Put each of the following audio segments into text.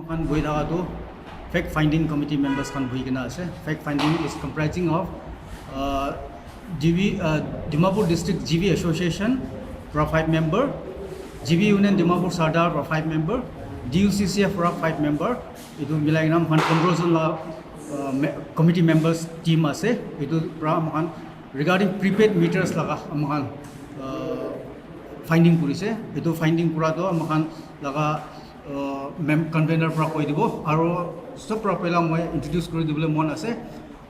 kan boi daga to fact finding committee members kan boi kena ase. Fact finding is comprising of Dimapur District GB Association for 5 member, GB Union Dimapur Sardar for 5 member, DUCCF for 5 member. Itu milai nam kan control la committee members team ase. Itu pra makan regarding prepaid meters laga makan finding kurise. Itu finding kura to makan laga convener pra koi dibo aro stop pra pela moi introduce kori dibole mon ase.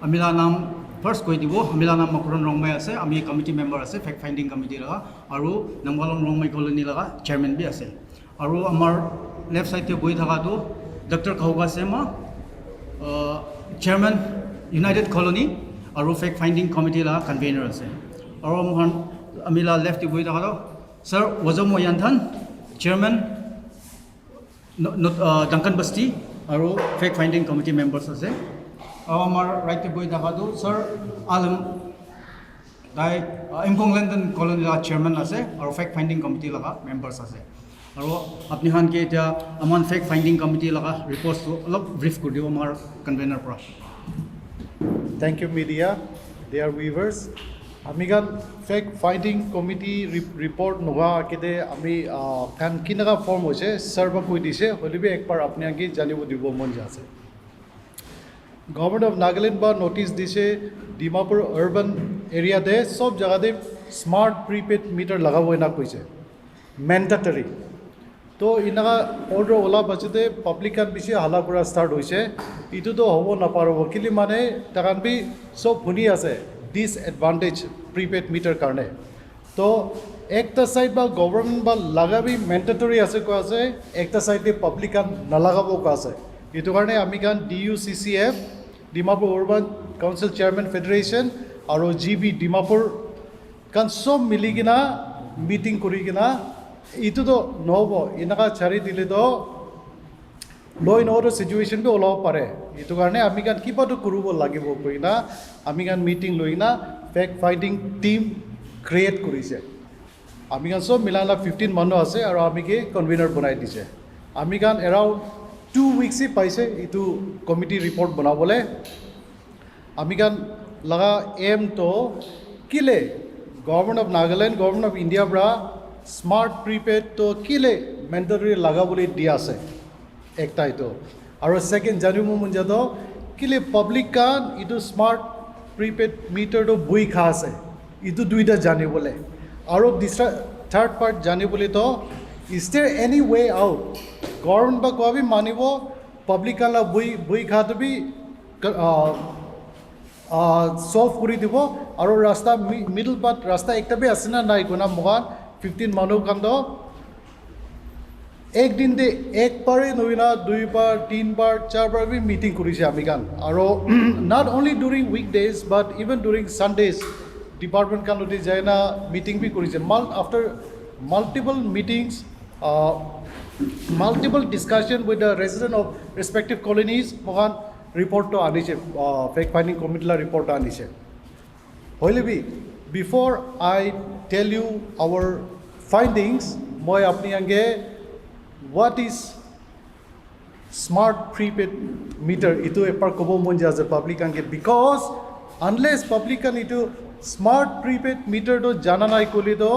Amila nam first koi dibo amila nam makuron rongmai ase. Ami committee member ase fact finding committee laga aro nambalong rongmai colony laga chairman bi ase. Aro amar left side te boi thaka to Dr. Kahuka Sema, chairman United Colony aro fact finding committee laga convener ase. Aro mohan amila left te boi thaka to Sir Wajomo Yanthan, chairman Duncan Basti, aro fact finding committee members ase. Our right to boy dahado, Sir Alam, like Impong London Colony chairman ase, our fact finding committee laga members ase. Aro apni han ke ja aman fact finding committee laga reports to alop brief kuri amar convener pra. Thank you, media, dear viewers. Amigan fact finding committee report noga kede ami kan kinaga form hoise serve koi dise holibe ekbar apni agi janibo dibo mon jase. Government of Nagaland ba notice dise Dimapur urban area de sob jaga de smart prepaid meter lagabo na koise mandatory. To inaga order ola bachete public kan bishi hala pura start hoise itu to hobo na paro kili mane takan bi sob huni ase disadvantage prepaid meter karne. To ekta side ba government ba lagabi mandatory ase ko ase ekta side de public kan nalagabo ko ase. Itu karne ami kan DUCCF Dimapur Urban Council Chairman Federation aro GB Dimapur kan sob miligina meeting kurigina itu to nobo inaka chari dile to law and order situation be olaw pare. Itu karne ami kan kiba to kurubo lagibo koina ami kan meeting loina fact finding team create korise. Ami kan sob milala 15 manu ase aro ami ke convener banai dise. Ami kan around 2 weeks hi paise itu committee report banabole. Ami kan laga aim to kile government of Nagaland, government of India bra smart prepaid to kile mandatory lagabole dia ase. Ekta ito. Aro second janumo munja to kile public kan itu smart prepaid meter to bui kha ase. Itu duida janibole. Aro third part janibole to is there any way out? Government ba ko abi manibo public la bui kha to bi solve kuri dibo aro rasta middle part rasta ekta be asina nai kona mogan 15 manu kan do ek din de ek pare noina 2 bar 3 bar 4 bar bi meeting kurise ami kan aro not only during weekdays but even during Sundays department kan oti jaina meeting bi kurise after multiple meetings multiple discussion with the resident of respective colonies mohan report to aniche fact finding committee la report to aniche hoilebi before I tell you our findings moi apni ange what is smart prepaid meter itu epar kobo mon jaje public ange because unless public kan itu smart prepaid meter do jana nai koli do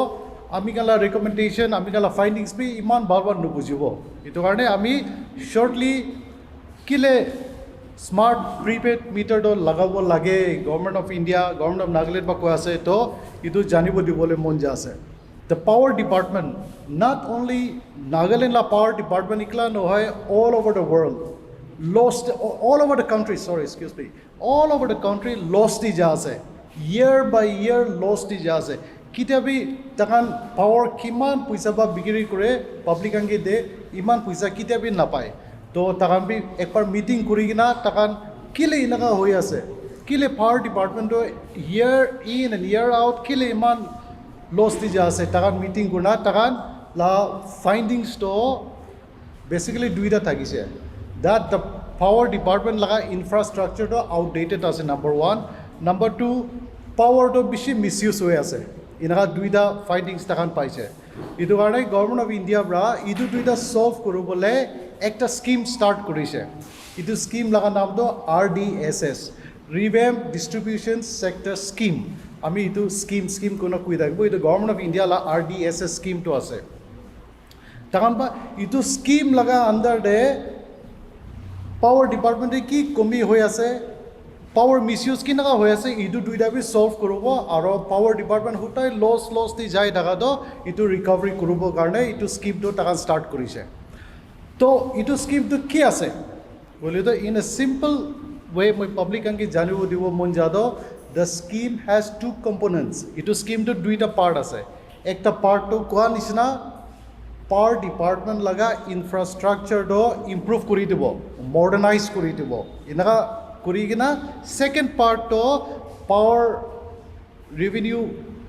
ami kala recommendation ami kala findings bi iman barbar nubujibo itu karone ami shortly kile smart prepaid meter do lagabo lage government of India government of Nagaland ba ko ase to itu janibo dibole mon jase. The power department not only Nagaland la power department ikla no hai all over the world lost all over the country all over the country lost di jase year by year lost di jase kitabi takan power kiman puisa ba bigiri kore public ange de iman puisa kitabi napai to takan bi ekbar meeting kurigina takan kile inaga hoi ase kile power department do year in and year out kile iman lost di jase takan meeting guna takan la findings to basically duida thagise that the power department laga infrastructure to outdated ase number 1 number 2 power to bishi misuse hoi ase ইনাকা দুইটা findings তাকান পাইছে ইটো কাৰণে government of India পৰা ইটো দুইটা solve কৰিবলৈ একটা স্কিম স্টাৰ্ট কৰিছে ইটো স্কিম লগা নামটো RDSS ৰিভেম্প ডিস্ট্ৰিবিউশন সেক্টৰ স্কিম আমি ইটো স্কিম কোনো কৈ থাকিব ইটো গভৰ্ণমেণ্ট অফ ইণ্ডিয়া লা RDSS স্কিমটো আছে তাকান বা ইটো স্কিম লগা আন্ডাৰ দে পাৱাৰ ডিপাৰ্টমেণ্টে কি কমি হৈ আছে পাৱাৰ মিসইউজ কি নাকা হৈ আছে ইটো দুইটা বি সলভ কৰিব আৰু পাৱাৰ ডিপাৰ্টমেণ্ট হুটাই লছ দি যায় থাকাটো ইটো ৰিকভাৰি কৰিব কাৰণে ইটো স্কিমটো তাকান ষ্টাৰ্ট কৰিছে তো ইটো স্কিমটো কি আছে বলি তো ইন এ সিম্পল ৱে মই পাব্লিক আনকি জানিব দিব মন যাদো the scheme has two components ইটো স্কিমটো দুইটা পাৰ্ট আছে একটা পাৰ্টটো কোৱা নিচিনা পাৱাৰ ডিপাৰ্টমেণ্ট লগা ইনফ্ৰাষ্ট্ৰাকচাৰটো ইম্প্ৰুভ কৰি দিব মডাৰ্নাইজ কৰি দিব এনেকা কৰি কিনা সেকেন্ড পাৰ্টটো পাৱাৰ ৰেভিনিউ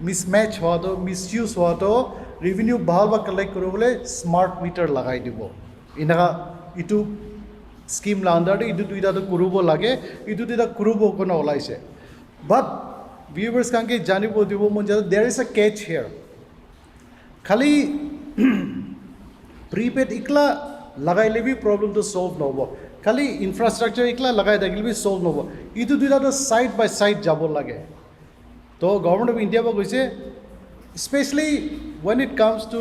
মিসম্যাচ হোৱাটো মিসইউজ হোৱাটো ৰেভিনিউ ভাল বা কালেক্ট কৰিবলৈ স্মাৰ্ট মিটাৰ লগাই দিব এনেকা ইটো স্কিম লাণ্ডাৰটো ইটো দুইটাটো কৰিব লাগে ইটো দুইটা কৰিব কোনো ওলাইছে বাট ভিউৱাৰ্ছ কাংকে জানিব দিব মন যায় দেয়াৰ ইজ এ কেচ হিয়াৰ খালি prepaid ikla lagaile bhi problem to solve no hobo khali infrastructure ikla lagai dakile bhi solve no hobo itu duita to side by side jabo lage to government of India ba koise especially when it comes to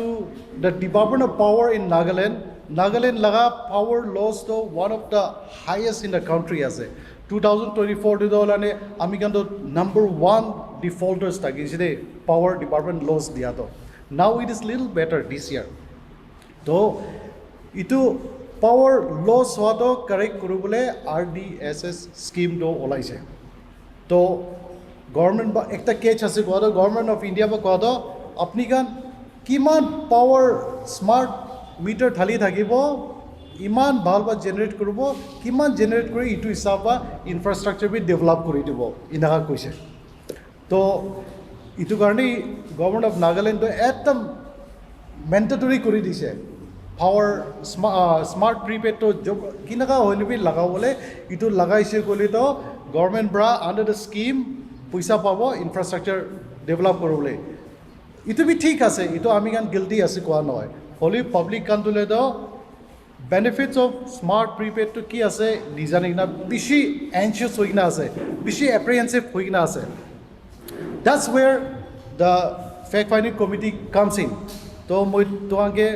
the Department of Power in Nagaland laga power loss to one of the highest in the country ase 2024 to dolane ami kan to number 1 defaulters takiside power department loss dia to now it is little better this year তো ইটো power loss হোৱাটো correct কৰিবলৈ RDSS স্কিমটো ওলাইছে তো government বা একটা case আছে কোৱা গভৰ্ণমেণ্ট অফ ইণ্ডিয়া বা কোৱা আপুনি কান কিমান পাৱাৰ স্মাৰ্ট মিটাৰ ঢালি থাকিব ইমান ভাল বা জেনেৰেট কৰিব কিমান জেনেৰেট কৰি ইটো হিচাপ বা ইনফ্ৰাষ্ট্ৰাকচাৰ বি ডেভেলপ কৰি দিব ইনাকা কৈছে তো ইটো কাৰণে গভৰ্ণমেণ্ট অফ নাগালেণ্ডে একদম মেণ্ডেটৰী কৰি দিছে পাৱাৰ স্মাৰ্ট প্ৰিপেডটো কিনাকা হ'লে বি লগাবলৈ ইটো লগাইছে ক'লে তো গভৰ্ণমেণ্ট পৰা আণ্ডাৰ দ্য স্কিম পইচা পাব ইনফ্ৰাষ্ট্ৰাকচাৰ ডেভেলপ কৰিবলৈ ইটো বি ঠিক আছে ইটো আমি কান গিল্টি আছে কোৱা নহয় হ'লে পাব্লিক কান তোলে তো বেনিফিটছ অফ স্মাৰ্ট প্ৰিপেডটো কি আছে নিজানে কিনা বেছি এনচিয়াছ হৈ কিনা আছে বেছি এপ্ৰিহেনচিভ হৈ কিনা আছে that's where the fact finding committee comes in तो मैं तुआंगे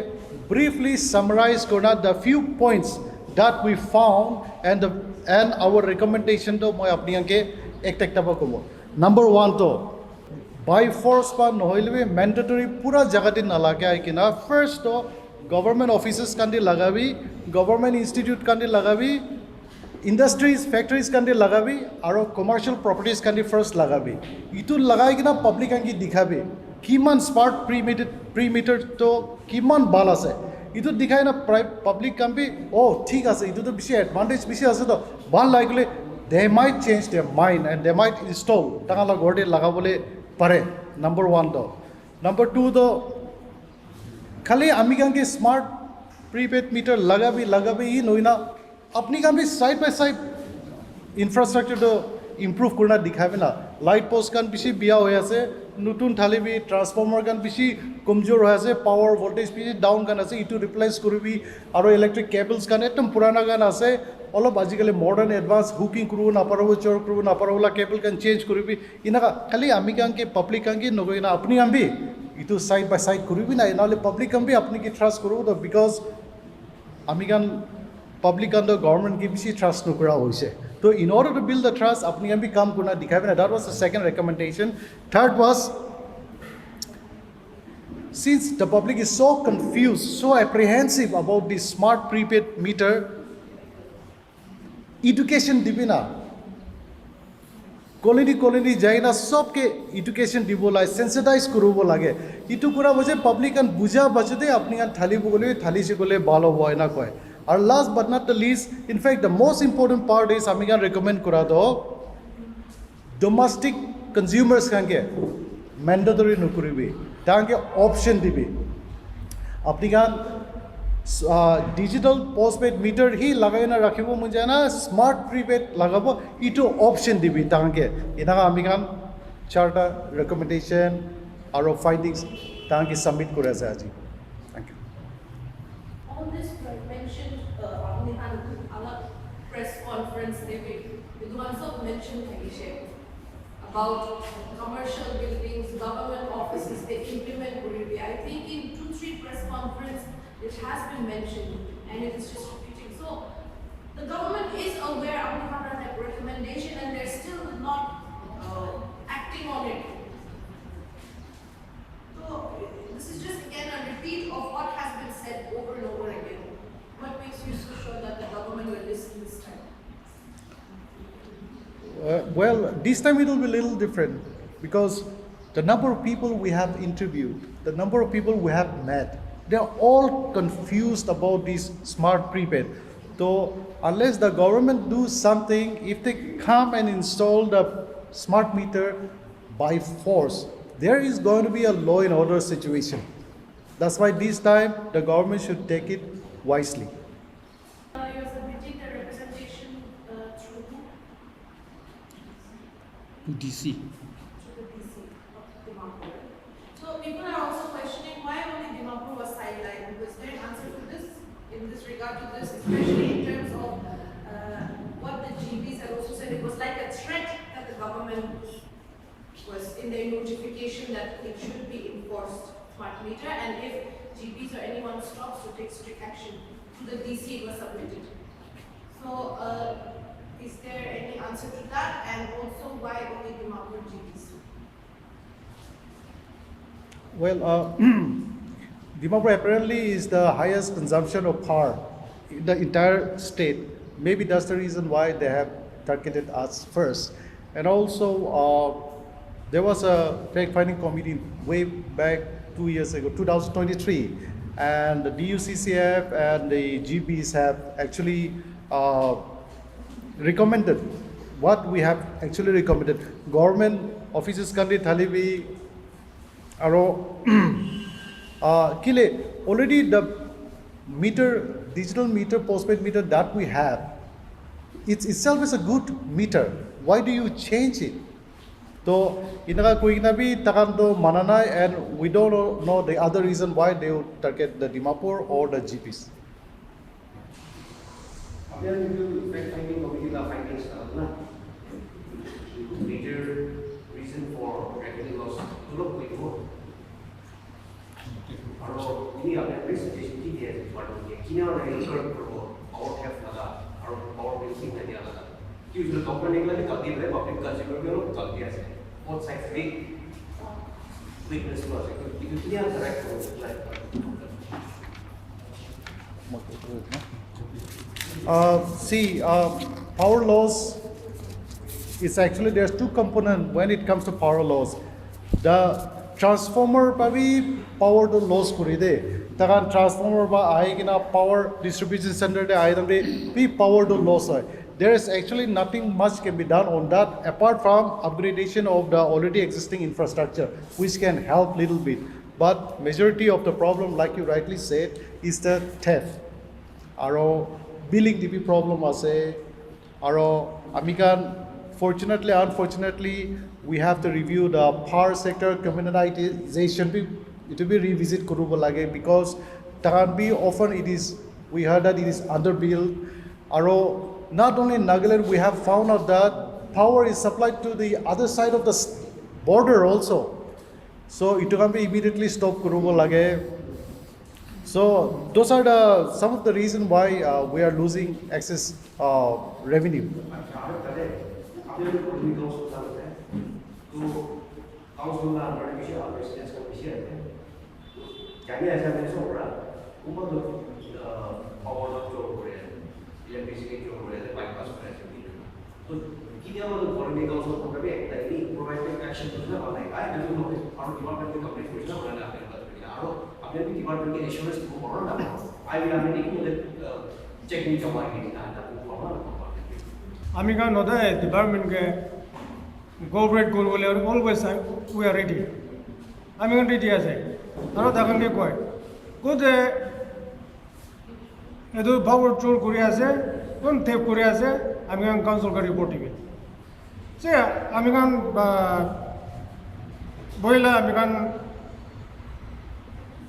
briefly summarize करना the few points that we found and our recommendation तो मैं अपनी अंके एक तब कमो number 1 तो by force पर नहले भी mandatory पूरा जगह दिन ना लगे आई कि ना first तो government offices कंडी लगा भी government institute कंडी लगा भी industries factories कंडी लगा भी और commercial properties कंडी first लगा भी इतु लगाई कि ना public अंकी दिखा भी কিমান স্মাৰ্ট প্ৰিমিটাৰ তো কিমান ভাল আছে ইটো দেখাই না পাব্লিক কাম্পি ঠিক আছে ইটোতো বেছি এডভান্টেজ বেছি আছে তো ভাল লাগিলে they might change their mind and they might install তাঙালা ঘৰতে লগাবলৈ পাৰে নম্বৰ 1 তো নম্বৰ 2 তো খালি আমি কাংকে স্মাৰ্ট প্ৰিপেড মিটাৰ লাগাবি ই নই না আপনি কাম্পি সাইড বাই সাইড ইনফ্ৰাষ্ট্ৰাকচাৰটো ইম্প্ৰুভ কৰনা দেখাবে না লাইট পোষ্ট কান বেছি বিয়া হৈ আছে নতুন ঢালিবি ট্ৰান্সফৰ্মাৰ কান বেছি কমজোৰ হৈ আছে পাৱাৰ ভোল্টেজ বেছি ডাউন কান আছে ইটো ৰিপ্লেচ কৰিবি আৰু ইলেক্ট্ৰিক কেবলছ কান একদম পুৰানা কান আছে অলপ আজিকালি মডাৰ্ণ এডভান্স হুকিং কৰিব নাপাৰব চৰ কৰিব নাপাৰবলা কেবল কান চেঞ্জ কৰিবি ইনাকা খালি আমি কাংকে পাব্লিক কাংকে নগৈ না আপুনি আম্বি ইটো সাইড বাই সাইড কৰিবি না নহলে পাব্লিক আম্বি আপুনি কি ট্ৰাষ্ট কৰিব তো বিকজ আমি কান পাব্লিক কান গভৰ্ণমেণ্ট কি বেছি ট্ৰাষ্ট নকৰা হৈছে So in order to build the trust, apni am bhi kaam karna dikhai. That was the second recommendation. Third was, since the public is so confused, so apprehensive about the smart prepaid meter, education dibina. Colony jaina sobke education dibolai sensitize kurubo lage. Itu kura boje public an buja bajde apni an thali bogole thali se gole balo boy na koi. And last but not the least, in fact, the most important part is I can recommend kurado domestic consumers kange mandatory nukuribi. Tange option dibi. Apni kan digital postpaid meter hi lagai na rakhibo munjana smart prepaid lagabo ito option dibi tange. Inaga ami kan charta recommendation আৰু findings তাহাঁতি submit কৰি আছে আজি thank you On this mentioned our press conference debate, Vidwansa mentioned about commercial buildings, government offices, they implement Kuribi. I think in 2-3 press conference it has been mentioned and it is just repeating. So the government is aware of the recommendation and they're still not acting on it. So this is just again a repeat of what has been said over and over again. What makes you so sure that the government will listen this time? Well, this time it will be a little different because the number of people we have interviewed, the number of people we have met, they are all confused about this smart prepaid. So unless the government do something, if they come and install the smart meter by force, there is going to be a law and order situation. That's why this time the government should take it wisely. You're submitting the representation through who? To DC. To the DC of Dimapur. So people are also questioning why only Dimapur was sidelined. Was there an answer to this in this regard to this, especially in terms of what the GPs have also said? It was like a threat that the government was in their notification that it should be enforced smart meter, and if GPs or anyone stops to take strict action, to the DC it was submitted. So is there any answer to that, and also why only Dimapur GPs? Well, Dimapur apparently is the highest consumption of power in the entire state. Maybe that's the reason why they have targeted us first. And also, there was a fact-finding committee way back 2 years ago, 2023, and the DUCCF and the GPs have actually recommended what we have actually recommended. Government offices country thalibi aro kile already the meter, digital meter, postpaid meter that we have, it itself is a good meter. Why do you change it? So inaga kuina bi takan do mananai, and we don't know the other reason why they would target the Dimapur or the GPs. Appear to fact-finding committee la findings na major reason for revenue loss tulok ko ito. Aro ini apne presentation ki diya but kina na record ko power theft laga aro power missing na diya laga. Usually company ke liye गलती है public consumer के लोग गलती है both sides make weakness was it clear correct See, power loss is actually, there's two components when it comes to power loss. The transformer pabi power to loss kuride. Takan transformer ba aigina power distribution center de aidamde be power to loss hai. There is actually nothing much can be done on that apart from upgradation of the already existing infrastructure, which can help little bit. But majority of the problem, like you rightly said, is the theft. Aro billing DP problem ase. Aro amikan fortunately, unfortunately, we have to review the power sector communitization. It will be revisit kurubo lage because Taranbi often it is, we heard that it is underbilled. Aro not only in Nagaland, we have found out that power is supplied to the other side of the border also. So it can be immediately stopped kurubo lage. So those are some of the reasons why we are losing excess revenue. Amiga no the department ke govt goal bole always we are ready. Amiga ready ase. Aro dakan ke koi. Good edu power tool kuri ase, kon tape kuri ase, amiga council ka report ibe. Se amiga boila amikan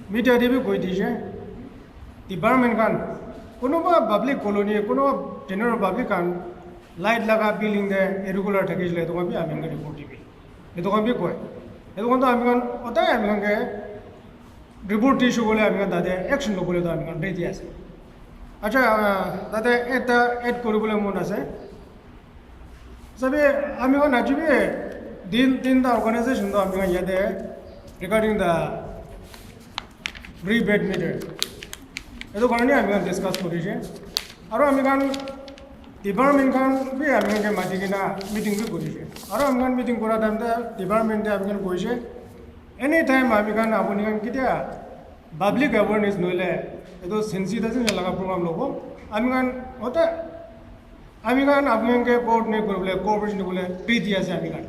media debi koi dije department kan kono ba public colony kono general public kan light laga building de irregular thakis le to bi amikan report dibi eto kan bi koi eto kan to amikan otai amikan ke report issue bole amikan dade action lo bole to amikan ready ase acha dade eta add koribole mon ase sabe amikan ajibe din the organization to amikan yade regarding the prepaid metre eto karone amikan discuss korise aro amikan department kan bi amikan ke matikina meeting bi korise aro amikan meeting kora time ta department de amikan koise anytime amikan apuni kan kitia public awareness noile eto sensitization laga program lobo amikan ota amikan amikan ke board ne korble cooperation bole free diya ase amikan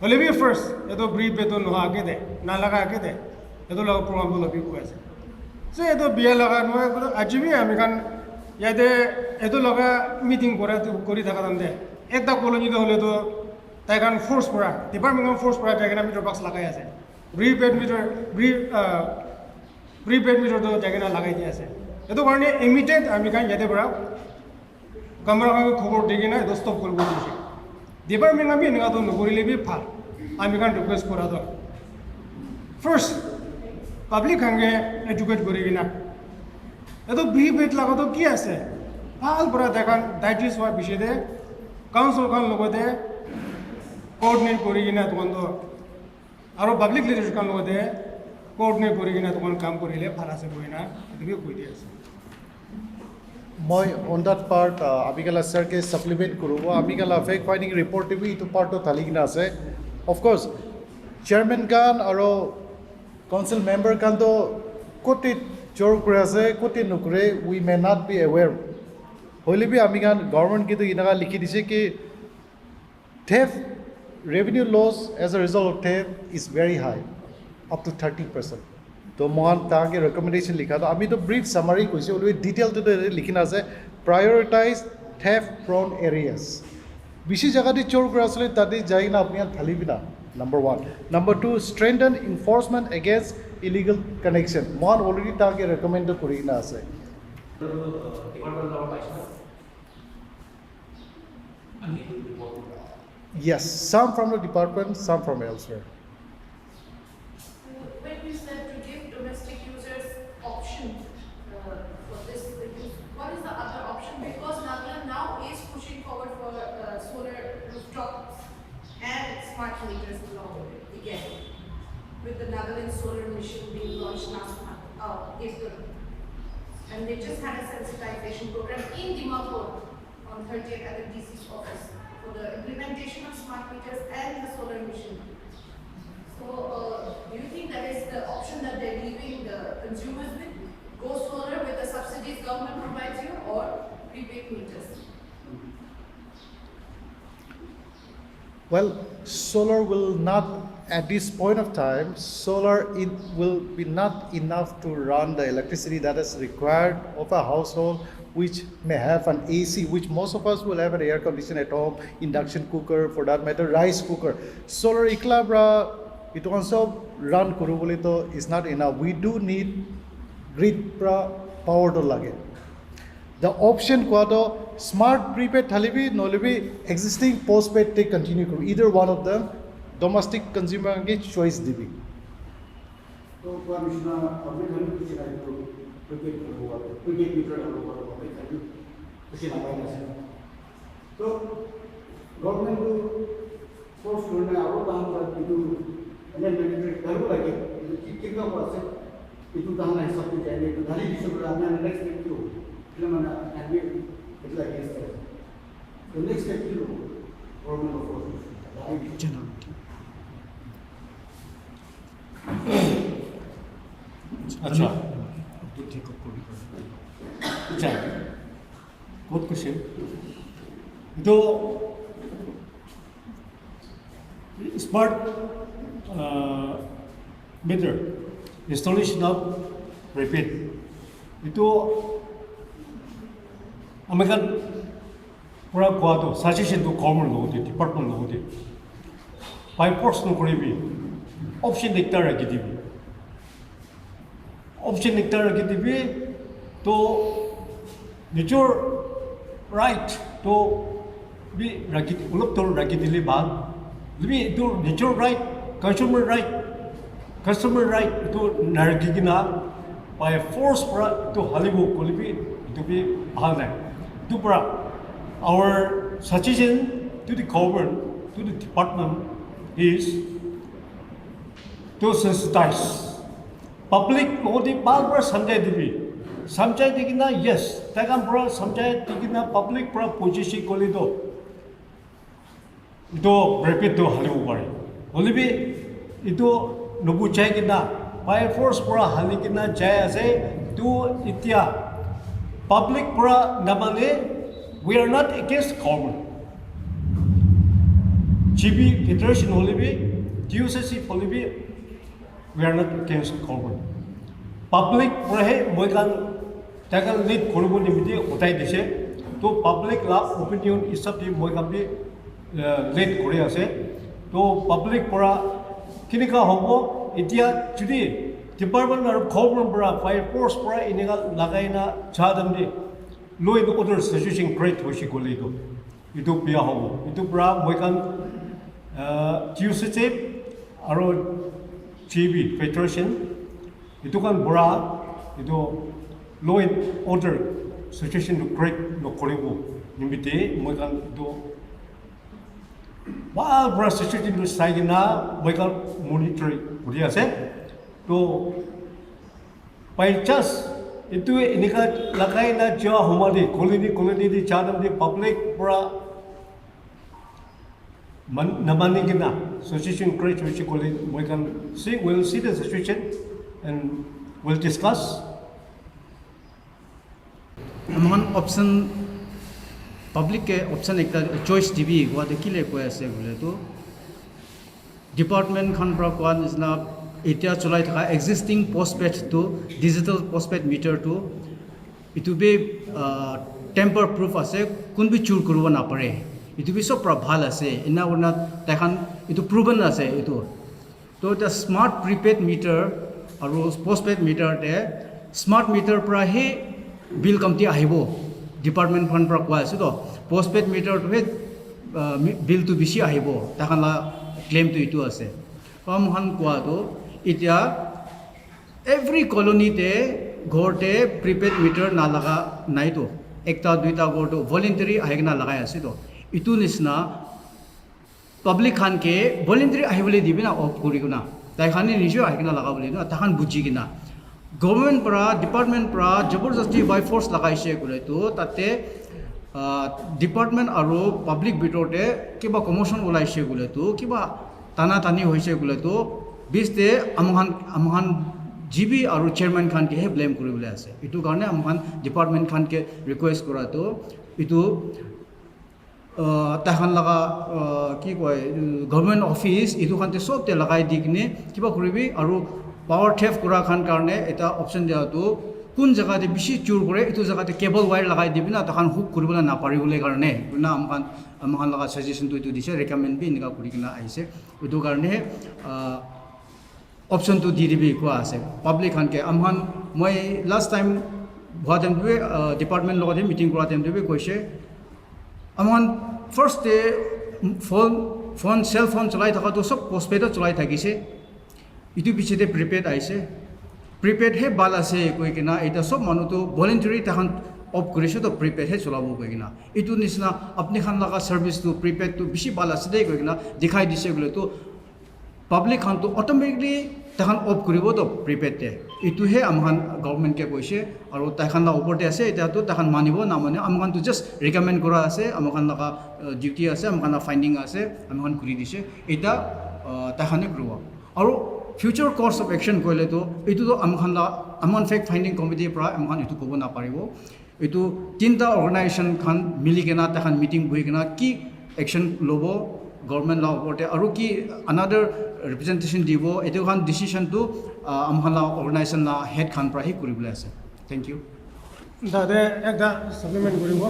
bole bi first eto brief beto no age de na laga age de eto laga program lo bi ko ase so eto biya laga no ajibi amikan yade eto laga meeting kori thaka dande ekta colony de hole to taikan force pura department of force pura taikan meter box lagai ase prepaid meter prepaid meter to taikan lagai di ase eto karone immediate amikan yade pura kamera ka khobor digina eto stop korbo dise department ami ninga to nokorile bi phal amikan request kora do first public hange educate korigina eto prepaid laga to ki ase phal pura taikan dietary wa bishede council kan logode coordinate korigina tokondo aro public leadership kan logode coordinate korigina tokon kam korile phala se boina etu koi di ase মই on that part amikala sir ke supplement kurubo amikala fake finding report bi itu part to thaligina ase of course chairman kan aro council member kan to koti chor kure ase koti nukure we may not be aware hoile bi amikan government ki to inaga likhi dise ki theft revenue loss as a result of theft is very high up to 30%. तो मान ताके recommendation लिखा था अभी तो brief summary कुछ है detail तो लिखना है prioritize theft prone areas विशेष जगह दी चोर करासले तादी जाई ना अपने थाली बिना number 1 number 2 strengthen enforcement against illegal connection मान already ताके recommend तो करी ना है yes some from the department some from elsewhere. When you said to give domestic users option for this, what is the other option? Because Nagaland now is pushing forward for solar rooftops and smart meters along with it again, with the Nagaland solar mission being launched last month, April. And they just had a sensitization program in Dimapur on 30th at the DC's office for the implementation of smart meters and the solar mission. So, do you think that is the option that they're leaving the consumers with? Go solar with the subsidies government provides you, or prepaid meters? Well, solar will not, at this point of time, solar will be not enough to run the electricity that is required of a household which may have an AC, which most of us will have an air conditioner at home, induction cooker, for that matter, rice cooker. Solar iklabra, it also run kurubuli to is not enough. We do need grid power to lage. The option kwado smart prepaid thalibi nolibi existing postpaid they continue kuru. Either one of them, domestic consumer get choice dibi. तो Commissioner अपने घर में किसी का तो prepaid होगा, prepaid meter होगा, किसी ना पाएंगे सर. तो government को force करने आवो काम कर itu amendment घर को लगे कितना पास है itu tahan है सब कुछ है तो धारी जिसको आपने next step क्यों फिर मैंने एडमिट इतना केस है तो next step क्यों government को force general अच्छा अच्छा good question तो smart meter installation of prepaid itu American pura kuado suggestion to government lo de department lo de by force no koribi option একটা রাখি দিবি option একটা রাখি দিবি তো নিজের right তো বি রাখি অলপ তোর রাখি দিলে ভাল বি তোর নিজের right customer right itu naragi gina by force pra to halibu kolibi itu be bhalna itu pra our suggestion to the government to the department is to sensitize public modi balbra samjay digina yes takam pra samjay digina public pra position kolido itu repeat to halibu bari kolibi itu nubu jai kina by force pura hali kina jai ase tu itia public pura namale we are not against government GB federation holibi DUCC holibi we are not against government public pura he moikan tagal lead koribo nimiti otai dise to public la opinion isab di moikan bi lead kori ase to public pura kinika hobo itia judi department or government pra fire force pra inega lagaina chadam di law and order situation great hoshi golido itu pia hobo itu pra moikan TUCC aro GB federation itu kan bra itu law and order situation great no koribo nimite moikan do While bra situation to side na moikan monitoring kuri ase to by chance itu inika lagai na jo humadi colony di chadam di public bra namani gina situation create which colony moikan we'll see the situation and we'll discuss among option public K option एक choice दिबी गवा देखिले को ऐसे बोले तो department Khan पर कोन इजना इतिया चलाई था existing postpaid to digital postpaid meter to इतु बे टेम्पर प्रूफ আছে কোন বি চুর করব না পারে ইতু বি সব ভাল আছে ইনা ওনা তাখান ইতু প্রুভন আছে ইতু তো এটা স্মার্ট প্রিপেড মিটার আর পোস্টপেড মিটার তে স্মার্ট মিটার পৰা হে বিল কমতি আহিব ডিপাৰ্টমেন্ট ফান্ড পৰা কোৱা আছে তো পোস্টপেড মিটাৰ টো বিল টো বেছি আহিব তাখানলা ক্লেম টো ইটো আছে কমহান কোৱা তো এতিয়া এভৰি কলোনিতে ঘৰতে প্ৰিপেড মিটাৰ না লাগা নাই তো একটা দুইটা ঘৰটো ভলেন্টাৰি আহিগনা লাগাই আছে তো ইটো নিচিনা পাব্লিক খান কে ভলেন্টাৰি আহিবলৈ দিবি না অফ কৰি কিনা তাই খানি নিজে আহিগনা লাগাবলৈ না তাখান বুজি কিনা গভৰ্ণমেণ্ট পৰা ডিপাৰ্টমেণ্ট পৰা জবৰদস্তি বাই ফৰ্চ লগাইছে ক'লে তো তাতে ডিপাৰ্টমেণ্ট আৰু পাব্লিক ভিতৰতে কিবা কমোশ্যন ওলাইছে ক'লে তো কিবা টানা টানি হৈছে ক'লে তো বিশতে আমহান জিবি আৰু চেয়াৰমেন খানকেহে ব্লেম কৰিবলৈ আছে এইটো কাৰণে আমহান ডিপাৰ্টমেণ্ট খানকে ৰিকুৱেষ্ট কৰা তো এইটো তাহান লগা কি কয় গভৰ্ণমেণ্ট অফিচ এইটো খানতে চবতে লগাই দি কিনে কিবা কৰিবি আৰু পাৱাৰ থেফ কৰা খান কাৰণে এটা অপশ্যন দিয়াটো কোন জেগাতে বেছি চুৰ কৰে এইটো জেগাতে কেবল ৱায়াৰ লগাই দিবি না তাহান হুক কৰিবলৈ নাপাৰিবলৈ কাৰণে না আমহান লগা ছাজেশ্যনটো এইটো দিছে ৰেকমেণ্ড বি এনেকুৱা কৰি কিনে আহিছে এইটো কাৰণে অপশ্যনটো দি দিবি কোৱা আছে পাব্লিক খানকে আমহান মই লাষ্ট টাইম হোৱা টাইমটোৱে ডিপাৰ্টমেণ্ট লগতে মিটিং কৰা টাইমটোৱে কৈছে আমহান ফাৰ্ষ্ট ফোন চেল ফোন চলাই থকাটো চব পোষ্টপেডত চলাই থাকিছে ইটো পিছতে প্ৰিপেড আহিছে প্ৰিপেডহে ভাল আছে কৈ কিনা এতিয়া চব মানুহটো ভলেণ্টাৰী তাহান অফ কৰিছে তো প্ৰিপেডহে চলাব কৈ কিনা এইটো নিচিনা আপুনি খান লগা ছাৰ্ভিচটো প্ৰিপেডটো বেছি ভাল আছে দেই কৈ কিনা দেখাই দিছে বোলে তো পাব্লিক খানটো অট'মেটিকলি তাহান অফ কৰিব তো প্ৰিপেডতে এইটোহে আমখান গভৰ্ণমেণ্টকে কৈছে আৰু তাহান লগা ওপৰতে আছে এতিয়াতো তাহান মানিব নামানে আমখানটো জাষ্ট ৰিকমেণ্ড কৰা আছে আমখান লগা ডিউটি আছে আমখান ফাইণ্ডিং আছে আমখান কৰি দিছে এতিয়া তাহানে কৰিব আৰু ফিউচাৰ কোৰ্স অফ একশ্যন কৰিলেতো এইটোতো আমখান ফেক্ট ফাইণ্ডিং কমিটিৰ পৰা আমখান এইটো ক'ব নাপাৰিব এইটো তিনিটা অৰ্গেনাইজেশ্যন খান মিলি কিনা তাহান মিটিং বহি কিনা কি একশ্যন ল'ব গভৰ্ণমেণ্ট ল ওপৰতে আৰু কি আনাদাৰ ৰিপ্ৰেজেণ্টেশ্যন দিব এইটো খান ডিচিশ্যনটো আমখান অৰ্গেনাইজেশ্যন হেড খান পৰা কৰিবলৈ আছে থেংক ইউ দাদা একটা সাপ্লিমেন্ট কৰিব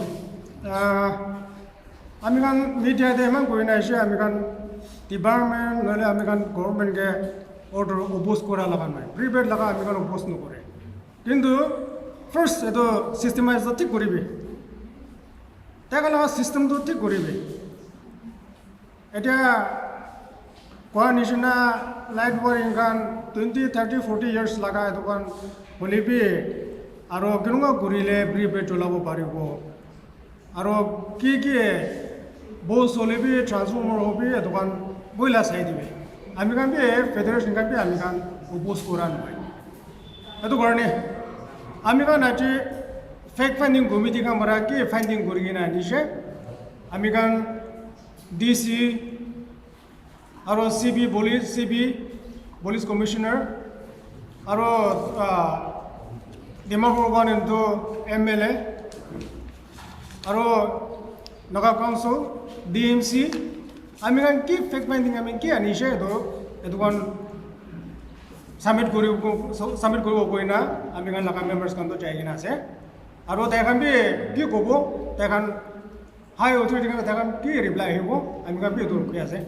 আমি খান মিডিয়াতে ইমান কৰি নাইছে আমি খান ডিপাৰ্টমেণ্ট নহ'লে আমি কাৰণ গভৰ্ণমেণ্টকে অৰ্ডাৰ অপ'জ কৰা লগা নাই প্ৰিপেড লগা আমি কাৰণ অপ'জ নকৰে কিন্তু ফাৰ্ষ্ট এইটো চিষ্টেমাইজটো ঠিক কৰিবি তাকে লগা চিষ্টেমটো ঠিক কৰিবি এতিয়া কোৱা নিচিনা লাইট ৱাৰিং কাৰণ 20, 30, 40 ইয়াৰ্ছ লগা এইটো কাৰণ হ'লেবি আৰু কেনেকুৱা কৰিলে প্ৰিপেড চলাব পাৰিব আৰু কি বস হ'লেবি ট্ৰান্সফৰ্মাৰ হ'বি এইটো কাৰণ বইলা চাই দিবি আমি কাৰণ ফেডাৰেশ্যন কাৰণ আমি কাৰণ অপ'জ কৰা নহয় সেইটো কাৰণে আমি কাৰণ আজি ফেক্ট ফাইণ্ডিং কমিটি কামৰা কি ফাইণ্ডিং কৰি কিনে আনিছে আমি কাৰণ DC আৰু CB পুলিচ কমিশ্যনাৰ আৰু ডিমাপুৰ গণটো MLA আৰু নগা কাউন্সিল DMC আমি কাৰণ কি ফেক্ট ফাইণ্ডিং আমি কি আনিছে এইটো কাৰণ সাবমিট কৰিব কৈ না আমি কাৰণ লগা মেম্বাৰ্ছ কাৰণটো যাই কিনে আছে আৰু তেখন কি ক'ব তেখন হাই অথৰিটি তেখন কি ৰিপ্লাই আহিব আমি কাৰণ এইটো ৰখি আছে